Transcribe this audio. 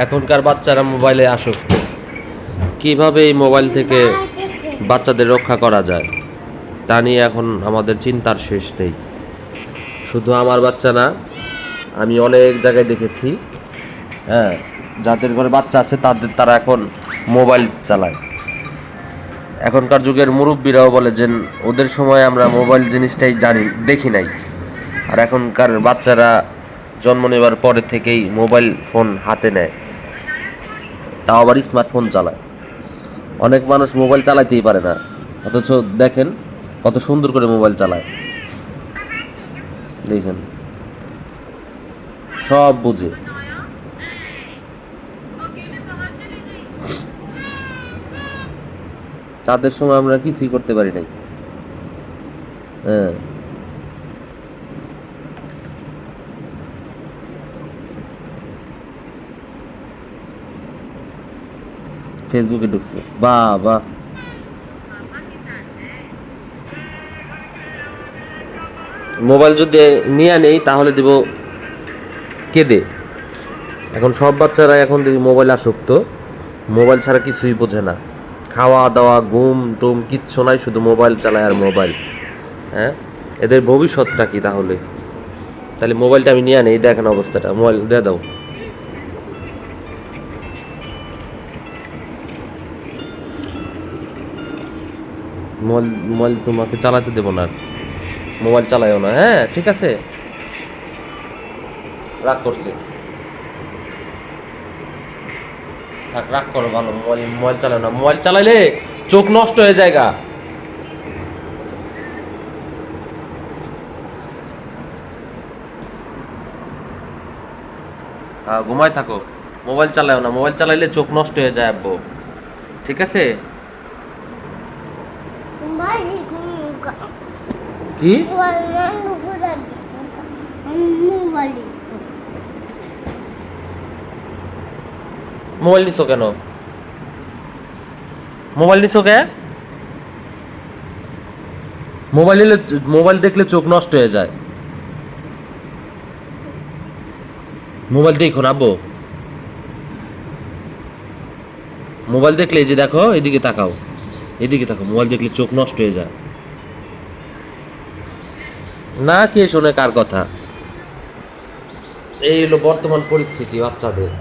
এখনকার বাচ্চারা মোবাইলে আসক্ত। কিভাবে এই মোবাইল থেকে বাচ্চাদের রক্ষা করা যায় তা নিয়ে এখন আমাদের চিন্তার শেষ নেই। শুধু আমার বাচ্চা না, আমি অনেক জায়গায় দেখেছি, হ্যাঁ, যাদের ঘরে বাচ্চা আছে তারা এখন মোবাইল চালায়। এখনকার যুগের মুরব্বীরাও বলে যে ওদের সময় আমরা মোবাইল জিনিসটাই দেখি নাই। আর এখনকার বাচ্চারা জন্ম নেবার পরে থেকেই মোবাইল ফোন হাতে নেয়, তাও আবার স্মার্টফোন চালায়। অনেক মানুষ মোবাইল চালাতেই পারে না, অথচ দেখেন কত সুন্দর করে মোবাইল চালায়। দেখেন, সব বুঝে। তাদের সময় আমরা কিছুই করতে পারি নাই। হ্যাঁ, ফেসবুকে ঢুকছে, বাহ বাহ। মোবাইল যদি নিয়ে নেই তাহলে দিব কেঁদে। এখন সব বাচ্চারা এখন দেখি মোবাইল আসক্ত, মোবাইল ছাড়া কিছুই বোঝে না। খাওয়া দাওয়া ঘুম টুম কিচ্ছু নাই, শুধু মোবাইল চালায় আর মোবাইল। হ্যাঁ, এদের ভবিষ্যৎটা কি তাহলে? তাহলে মোবাইলটা আমি নিয়ে নেই, দেখেন অবস্থাটা। মোবাইল দিয়ে দাও। মোবাইল মোবাইল তোমাকে চালাতে দেবো না, মোবাইল চালাইও না। হ্যাঁ ঠিক আছে, রাগ করছে, থাক, রাগ করো, ভালো। মোবাইল মোবাইল চালাও না, মোবাইল চালাইলে চোখ নষ্ট হয়ে যায়গা। হ্যাঁ, ঘুমায় থাকো, মোবাইল চালাও না, মোবাইল চালাইলে চোখ নষ্ট হয়ে যায় আব্বু। ঠিক আছে? কি মোবাইল নিছো কেন? মোবাইল নিছো কে? মোবাইল দেখলে চোখ নষ্ট হয়ে যায়। মোবাইল দেখো না আব্বু, মোবাইল দেখলে এই যে দেখো, এদিকে তাকাও, এদিকে তাকাও, মোবাইল দেখলে চোখ নষ্ট হয়ে যায়। না, কে শোনে কার কথা? এই হলো বর্তমান পরিস্থিতি বাচ্চাদের।